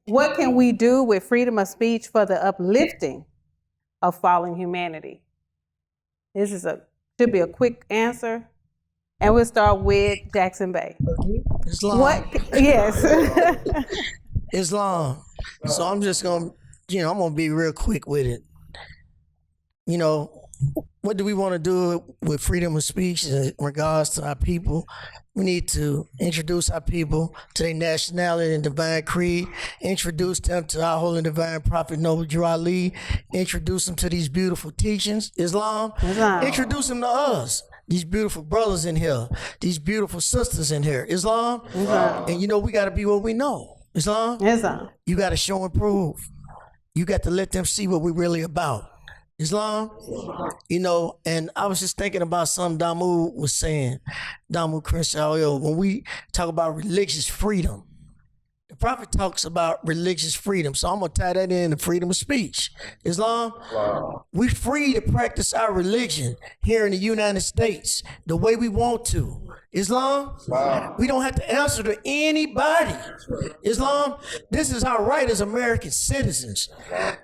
What can we do with freedom of speech for the uplifting of fallen humanity? This should be a quick answer. And we'll start with Jackson Bay. Islam. What? Yes. Islam. So I'm just going to, I'm going to be real quick with it. What do we want to do with freedom of speech in regards to our people? We need to introduce our people to their nationality and divine creed, introduce them to our holy divine prophet Noble Drew Ali, introduce them to these beautiful teachings, Islam. Introduce them to us, these beautiful brothers in here, these beautiful sisters in here, Islam. And we got to be what we know, Islam. You got to show and prove. You got to let them see what we're really about. Islam, and I was just thinking about something Damu was saying, Damu Crenshaw, when we talk about religious freedom, the Prophet talks about religious freedom. So I'm going to tie that in to freedom of speech. Islam, we're free to practice our religion here in the United States the way we want to. Islam, we don't have to answer to anybody. Islam, this is our right as American citizens.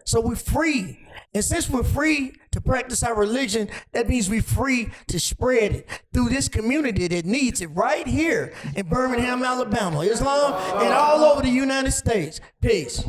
So we're free. And since we're free to practice our religion, that means we're free to spread it through this community that needs it right here in Birmingham, Alabama, Islam, and all over the United States. Peace.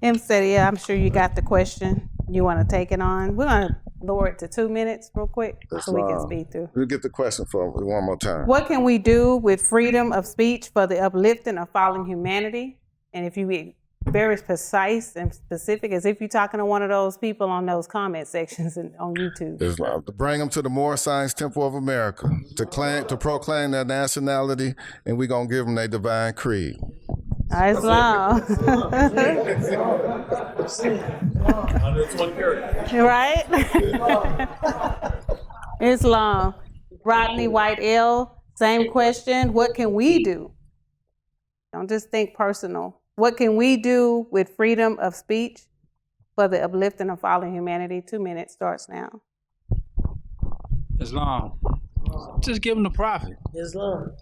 MSTA, I'm sure you got the question. You want to take it on? We're going to lower it to 2 minutes real quick so we can speed through. We'll get the question for one more time. What can we do with freedom of speech for the uplifting of fallen humanity? And if you be very precise and specific, as if you're talking to one of those people on those comment sections on YouTube. Islam, to bring them to the Moorish Science Temple of America, to proclaim their nationality, and we're going to give them their divine creed. Islam. Right? Islam. Rodney White L., same question. What can we do? Don't just think personal. What can we do with freedom of speech for the uplifting of fallen humanity? 2 minutes starts now. Islam. Just give them the prophet. Islam.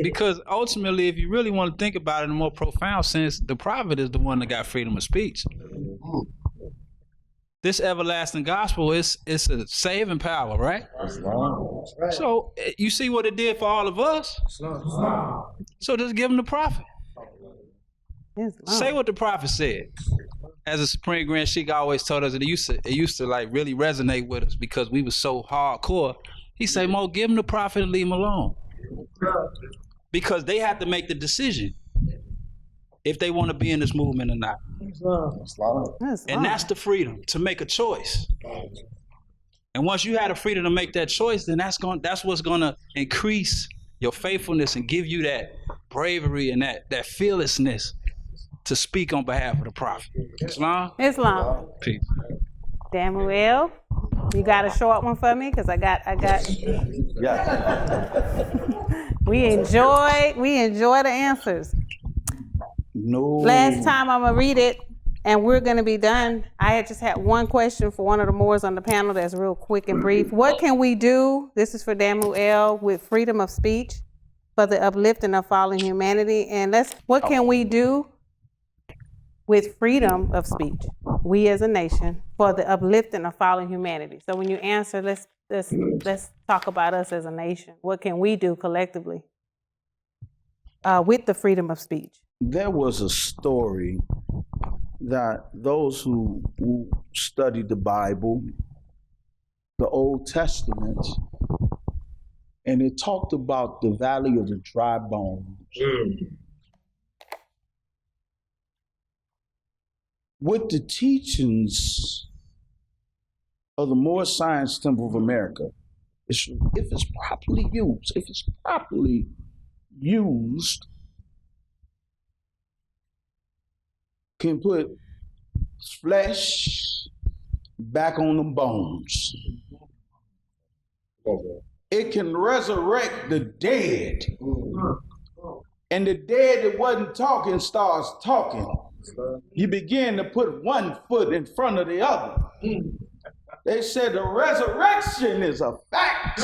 Because ultimately, if you really want to think about it in a more profound sense, the prophet is the one that got freedom of speech. This everlasting gospel is a saving power, right? So you see what it did for all of us? So just give them the prophet. Say what the prophet said. As a Supreme Grand Sheik always told us, it used to like really resonate with us because we were so hardcore. He said, Mo, give them the prophet and leave them alone. Because they have to make the decision if they want to be in this movement or not. And that's the freedom, to make a choice. And once you have the freedom to make that choice, then that's what's gonna increase your faithfulness and give you that bravery and that fearlessness to speak on behalf of the prophet. Islam? Islam. Peace. Damuel, you got a short one for me? Because I got. Yeah. We enjoy the answers. No. Last time I'm gonna read it, and we're gonna be done. I had just had one question for one of the Moors on the panel that's real quick and brief. What can we do? This is for Damuel with freedom of speech for the uplifting of fallen humanity. And what can we do with freedom of speech, we as a nation, for the uplifting of fallen humanity? So when you answer, let's talk about us as a nation. What can we do collectively with the freedom of speech? There was a story that those who studied the Bible, the Old Testament, and it talked about the valley of the dry bones. With the teachings of the Moorish Science Temple of America, if it's properly used, can put flesh back on the bones. It can resurrect the dead. And the dead that wasn't talking starts talking. You begin to put one foot in front of the other. They said the resurrection is a fact.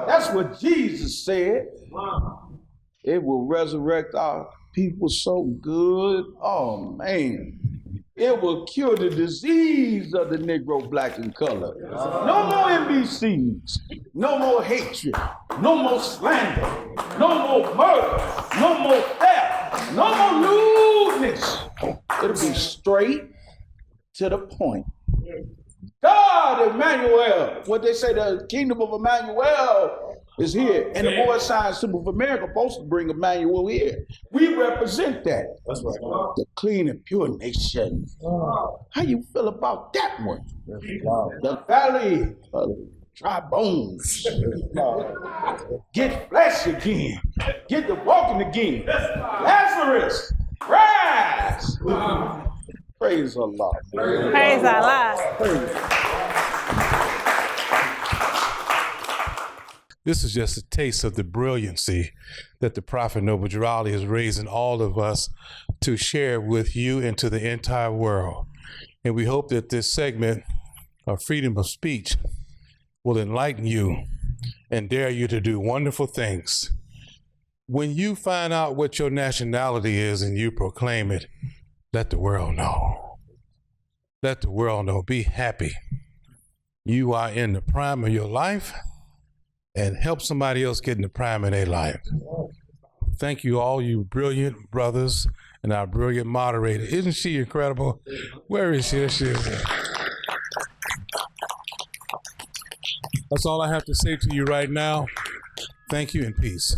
That's what Jesus said. It will resurrect our people so good. Oh, man. It will cure the disease of the Negro, black, and color. No more MBCs. No more hatred. No more slander. No more murder. No more theft. No more lewdness. It'll be straight to the point. God, Emmanuel, what they say, the kingdom of Emmanuel is here. And the Moorish Science Temple of America supposed to bring Emmanuel here. We represent that. That's right. The clean and pure nation. How you feel about that one? The valley of dry bones. Get flesh again. Get the walking again. Lazarus, rise. Praise Allah. Praise Allah. This is just a taste of the brilliancy that the Prophet Noble Drew is raising all of us to share with you and to the entire world. And we hope that this segment of freedom of speech will enlighten you and dare you to do wonderful things. When you find out what your nationality is and you proclaim it, let the world know. Let the world know. Be happy. You are in the prime of your life, and help somebody else get in the prime of their life. Thank you all, you brilliant brothers and our brilliant moderator. Isn't she incredible? Where is she? There she is. That's all I have to say to you right now. Thank you and peace.